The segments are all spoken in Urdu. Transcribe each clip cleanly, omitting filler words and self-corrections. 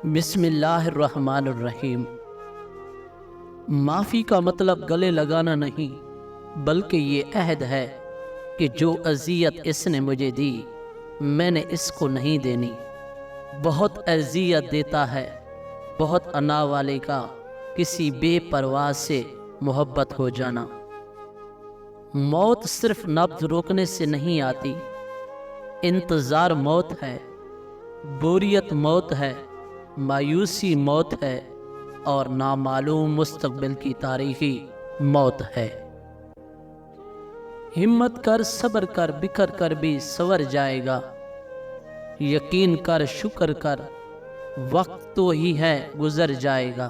بسم اللہ الرحمن الرحیم۔ معافی کا مطلب گلے لگانا نہیں، بلکہ یہ عہد ہے کہ جو اذیت اس نے مجھے دی میں نے اس کو نہیں دینی۔ بہت اذیت دیتا ہے بہت انا والے کا کسی بے پرواہ سے محبت ہو جانا۔ موت صرف نبض روکنے سے نہیں آتی، انتظار موت ہے، بوریت موت ہے، مایوسی موت ہے، اور نامعلوم مستقبل کی تاریخی موت ہے۔ ہمت کر، صبر کر، بکھر کر بھی سنور جائے گا، یقین کر، شکر کر، وقت تو ہی ہے گزر جائے گا۔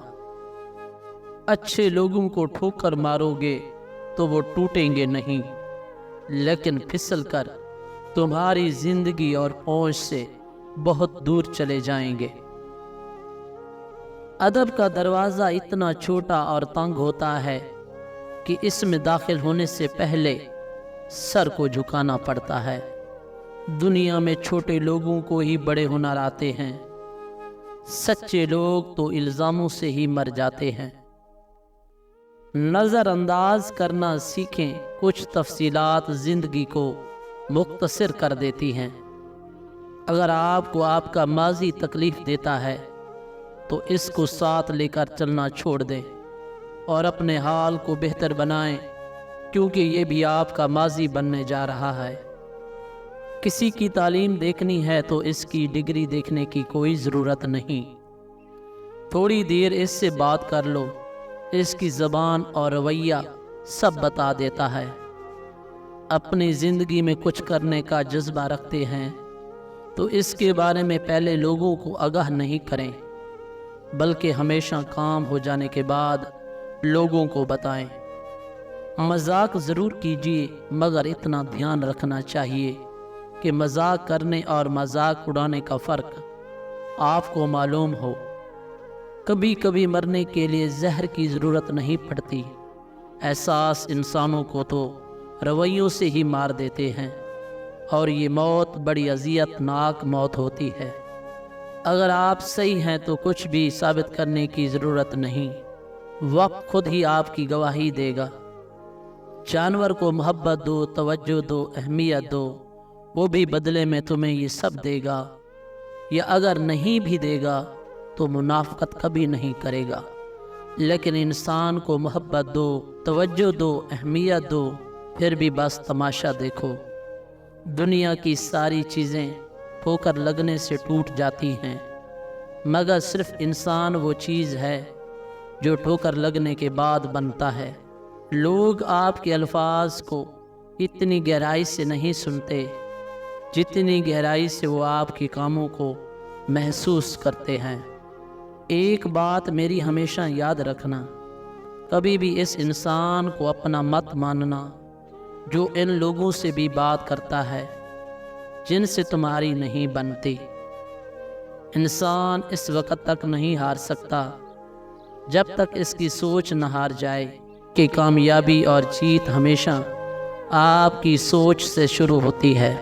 اچھے لوگوں کو ٹھوکر مارو گے تو وہ ٹوٹیں گے نہیں، لیکن پھسل کر تمہاری زندگی اور پہنچ سے بہت دور چلے جائیں گے۔ ادب کا دروازہ اتنا چھوٹا اور تنگ ہوتا ہے کہ اس میں داخل ہونے سے پہلے سر کو جھکانا پڑتا ہے۔ دنیا میں چھوٹے لوگوں کو ہی بڑے ہنر آتے ہیں، سچے لوگ تو الزاموں سے ہی مر جاتے ہیں۔ نظر انداز کرنا سیکھیں، کچھ تفصیلات زندگی کو مختصر کر دیتی ہیں۔ اگر آپ کو آپ کا ماضی تکلیف دیتا ہے تو اس کو ساتھ لے کر چلنا چھوڑ دیں اور اپنے حال کو بہتر بنائیں، کیونکہ یہ بھی آپ کا ماضی بننے جا رہا ہے۔ کسی کی تعلیم دیکھنی ہے تو اس کی ڈگری دیکھنے کی کوئی ضرورت نہیں، تھوڑی دیر اس سے بات کر لو، اس کی زبان اور رویہ سب بتا دیتا ہے۔ اپنی زندگی میں کچھ کرنے کا جذبہ رکھتے ہیں تو اس کے بارے میں پہلے لوگوں کو آگاہ نہیں کریں، بلکہ ہمیشہ کام ہو جانے کے بعد لوگوں کو بتائیں۔ مذاق ضرور کیجیے، مگر اتنا دھیان رکھنا چاہیے کہ مذاق کرنے اور مذاق اڑانے کا فرق آپ کو معلوم ہو۔ کبھی کبھی مرنے کے لیے زہر کی ضرورت نہیں پڑتی، احساس انسانوں کو تو رویوں سے ہی مار دیتے ہیں، اور یہ موت بڑی اذیت ناک موت ہوتی ہے۔ اگر آپ صحیح ہیں تو کچھ بھی ثابت کرنے کی ضرورت نہیں، وقت خود ہی آپ کی گواہی دے گا۔ جانور کو محبت دو، توجہ دو، اہمیت دو، وہ بھی بدلے میں تمہیں یہ سب دے گا، یا اگر نہیں بھی دے گا تو منافقت کبھی نہیں کرے گا۔ لیکن انسان کو محبت دو، توجہ دو، اہمیت دو، پھر بھی بس تماشا دیکھو۔ دنیا کی ساری چیزیں ٹھوکر لگنے سے ٹوٹ جاتی ہیں، مگر صرف انسان وہ چیز ہے جو ٹھوکر لگنے کے بعد بنتا ہے۔ لوگ آپ کے الفاظ کو اتنی گہرائی سے نہیں سنتے جتنی گہرائی سے وہ آپ کے کاموں کو محسوس کرتے ہیں۔ ایک بات میری ہمیشہ یاد رکھنا، کبھی بھی اس انسان کو اپنا مت ماننا جو ان لوگوں سے بھی بات کرتا ہے جن سے تمہاری نہیں بنتی۔ انسان اس وقت تک نہیں ہار سکتا جب تک اس کی سوچ نہ ہار جائے کہ کامیابی اور جیت ہمیشہ آپ کی سوچ سے شروع ہوتی ہے۔